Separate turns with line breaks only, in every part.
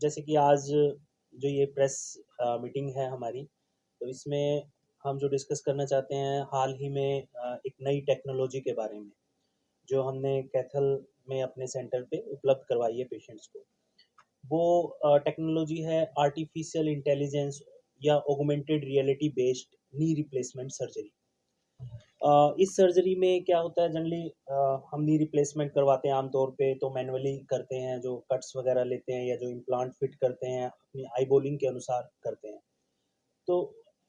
जैसे कि आज जो ये प्रेस मीटिंग है हमारी, तो इसमें हम जो डिस्कस करना चाहते हैं हाल ही में एक नई टेक्नोलॉजी के बारे में, जो हमने कैथल में अपने सेंटर पे उपलब्ध करवाई है पेशेंट्स को। वो टेक्नोलॉजी है आर्टिफिशियल इंटेलिजेंस या augmented reality based knee replacement surgery. इस सर्जरी में क्या होता है जनरली हम नी रिप्लेसमेंट करवाते हैं आमतौर पे तो मैनुअली करते हैं, जो कट्स वगैरह लेते हैं या जो इम्प्लांट फिट करते हैं अपनी आई बॉलिंग के अनुसार करते हैं। तो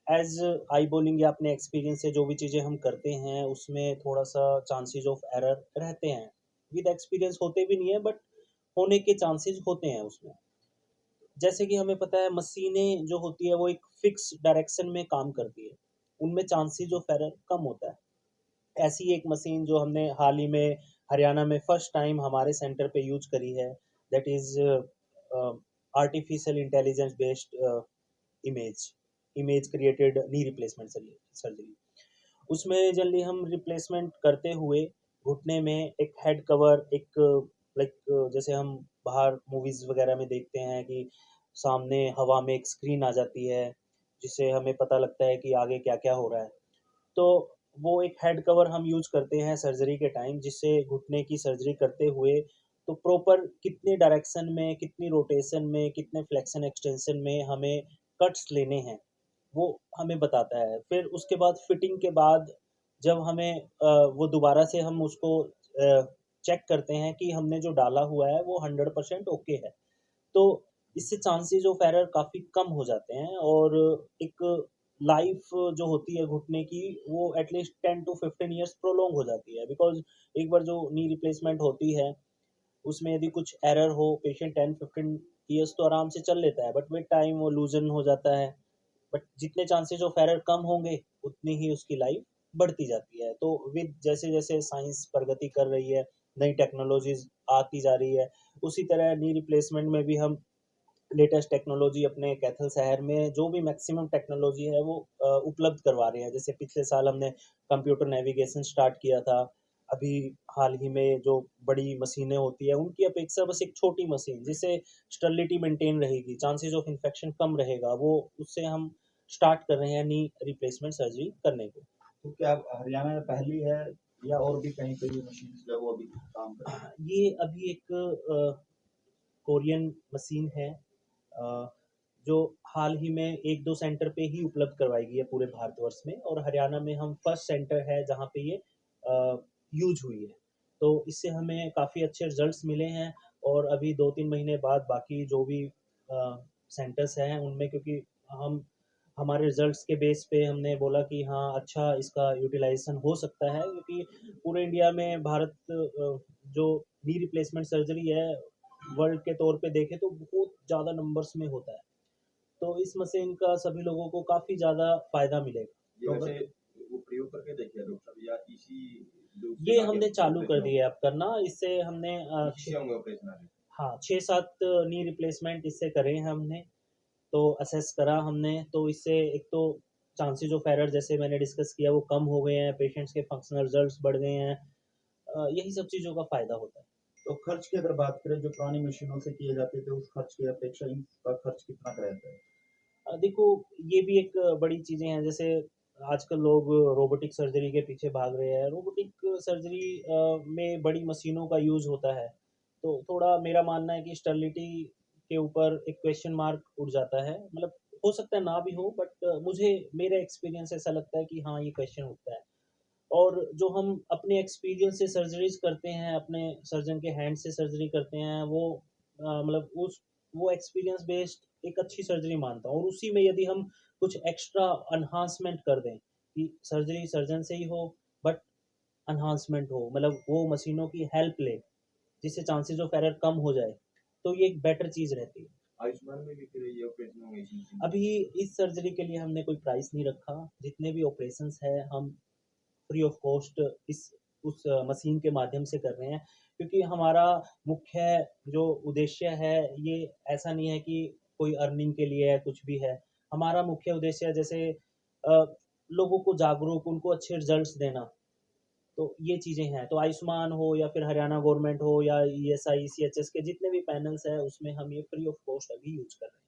एज आई बॉलिंग या अपने एक्सपीरियंस से जो भी चीज़ें हम करते हैं उसमें थोड़ा सा चांसेस ऑफ एरर रहते हैं। विद एक्सपीरियंस होते भी नहीं है बट होने के चांसेस होते हैं उसमें। जैसे कि हमें पता है मशीनें जो होती है वो एक फिक्स डायरेक्शन में काम करती है, उनमें चांसेस ऑफ एरर कम होता है। ऐसी एक मशीन जो हमने हाल ही में हरियाणा में फर्स्ट टाइम हमारे सेंटर पे यूज करी है, that is artificial intelligence based image image created knee replacement surgery. उसमें जनरली हम रिप्लेसमेंट करते हुए घुटने में एक हेड कवर, एक लाइक जैसे हम बाहर मूवीज वगैरह में देखते हैं कि सामने हवा में एक स्क्रीन आ जाती है जिससे हमें पता लगता है कि आगे क्या क्या हो रहा है। तो वो एक हेड कवर हम यूज करते हैं सर्जरी के टाइम, जिससे घुटने की सर्जरी करते हुए तो प्रॉपर कितने डायरेक्शन में, कितनी रोटेशन में, कितने फ्लेक्शन एक्सटेंशन में हमें कट्स लेने हैं, वो हमें बताता है। फिर उसके बाद फिटिंग के बाद जब हमें वो दोबारा से हम उसको चेक करते हैं कि हमने जो डाला हुआ है वो 100% ओके है। तो इससे चांसेस ऑफ एरर काफ़ी कम हो जाते हैं और एक लाइफ जो होती है घुटने की वो एटलीस्ट 10 to 15 ईयर्स प्रोलॉन्ग हो जाती है, बिकॉज एक बार जो नी रिप्लेसमेंट होती है उसमें यदि कुछ एरर हो पेशेंट 10 15 ईयर्स तो आराम से चल लेता है, बट विद टाइम वो लूजन हो जाता है। बट जितने चांसेस ऑफ एरर कम होंगे उतनी ही उसकी लाइफ बढ़ती जाती है। तो विद जैसे जैसे साइंस प्रगति कर रही है, नई टेक्नोलॉजीज आती जा रही है, उसी तरह नी रिप्लेसमेंट में भी हम लेटेस्ट टेक्नोलॉजी अपने कैथल शहर में जो भी मैक्सिमम टेक्नोलॉजी है वो उपलब्ध करवा रहे हैं। जैसे पिछले साल हमने कंप्यूटर नेविगेशन स्टार्ट किया था। अभी हाल ही में जो बड़ी मशीनें होती है उनकी अपेक्षा बस एक छोटी मशीन जिससे स्टेरिलिटी मेंटेन रहेगी, चांसेस ऑफ इन्फेक्शन कम रहेगा, वो उससे हम स्टार्ट कर रहे हैं नी रिप्लेसमेंट सर्जरी करने को।
तो क्या हरियाणा में पहली है या और भी कहीं पे ये मशीन जो है वो अभी काम कर रही है?
ये अभी एक कोरियन मशीन है, जो हाल ही में एक दो सेंटर पे ही उपलब्ध करवाई गई है पूरे भारतवर्ष में, और हरियाणा में हम फर्स्ट सेंटर है जहाँ पे ये यूज हुई है। तो इससे हमें काफ़ी अच्छे रिजल्ट्स मिले हैं और अभी 2 3 महीने बाद बाकी जो भी सेंटर्स हैं उनमें, क्योंकि हम हमारे रिजल्ट्स के बेस पे हमने बोला कि हाँ अच्छा इसका यूटिलाइजेशन हो सकता है, क्योंकि पूरे इंडिया में भारत जो नी रिप्लेसमेंट सर्जरी है वर्ल्ड के तौर पे देखें तो बहुत ज़्यादा नंबर्स में होता है। तो इस मशीन का सभी लोगों को काफ़ी ज़्यादा फ़ायदा मिलेगा।
ये वैसे वो प्रयोग करके देखिए डॉक्टर साहब या इसी
ये
दूसरे आगे
हमने चालू कर
ऑपरेशन
दिया
होगा?
है अब करना, इससे हमने
इसी से होंगे ऑपरेशन आगे?
हाँ 6 7 नी रिप्लेसमेंट इससे करे हैं हमने। तो असेस करा हमने, तो इससे एक तो चांसेस ऑफ एरर जैसे मैंने डिस्कस किया वो कम हो गए हैं, पेशेंट्स के फंक्शनल रिजल्ट्स बढ़ गए हैं। यही सब चीज़ों का फ़ायदा होता है।
तो खर्च की अगर बात करें जो पुरानी मशीनों से किए जाते थे उस खर्च की अपेक्षा इनका खर्च कितना का रहता है?
देखो ये भी एक बड़ी चीज़ें हैं, जैसे आजकल लोग रोबोटिक सर्जरी के पीछे भाग रहे हैं। रोबोटिक सर्जरी में बड़ी मशीनों का यूज़ होता है, तो थोड़ा मेरा मानना है कि स्टेरिलिटी के ऊपर एक क्वेश्चन मार्क उठ जाता है। मतलब हो सकता है ना भी हो, बट मुझे मेरा एक्सपीरियंस ऐसा लगता है कि हाँ ये क्वेश्चन उठता है। और जो हम अपने एक्सपीरियंस से सर्जरीज करते हैं, अपने सर्जन के हैंड से सर्जरी करते हैं, वो मतलब उस वो एक्सपीरियंस बेस्ड एक अच्छी सर्जरी मानता हूँ। और उसी में यदि हम कुछ एक्स्ट्रा एनहांसमेंट कर दें कि सर्जरी सर्जन से ही हो बट एनहांसमेंट हो, मतलब वो मशीनों की हेल्प ले जिससे चांसेस ऑफ एरर कम हो जाए, तो ये एक बेटर चीज़ रहती है।
आयुष्मान में भी फिर ये ऑपरेशन होंगे इसी मशीन से?
अभी इस सर्जरी के लिए हमने कोई प्राइस नहीं रखा, जितने भी ऑपरेशंस है हम फ्री ऑफ कॉस्ट इस उस मशीन के माध्यम से कर रहे हैं, क्योंकि हमारा मुख्य जो उद्देश्य है ये ऐसा नहीं है कि कोई अर्निंग के लिए है कुछ भी है। हमारा मुख्य उद्देश्य है जैसे लोगों को जागरूक, उनको अच्छे रिजल्ट्स देना। तो ये चीज़ें हैं, तो आयुष्मान हो या फिर हरियाणा गवर्नमेंट हो या ईएसआई, सीएचएस के जितने भी पैनल्स हैं, उसमें हम ये फ्री ऑफ कॉस्ट अभी यूज़ कर रहे हैं।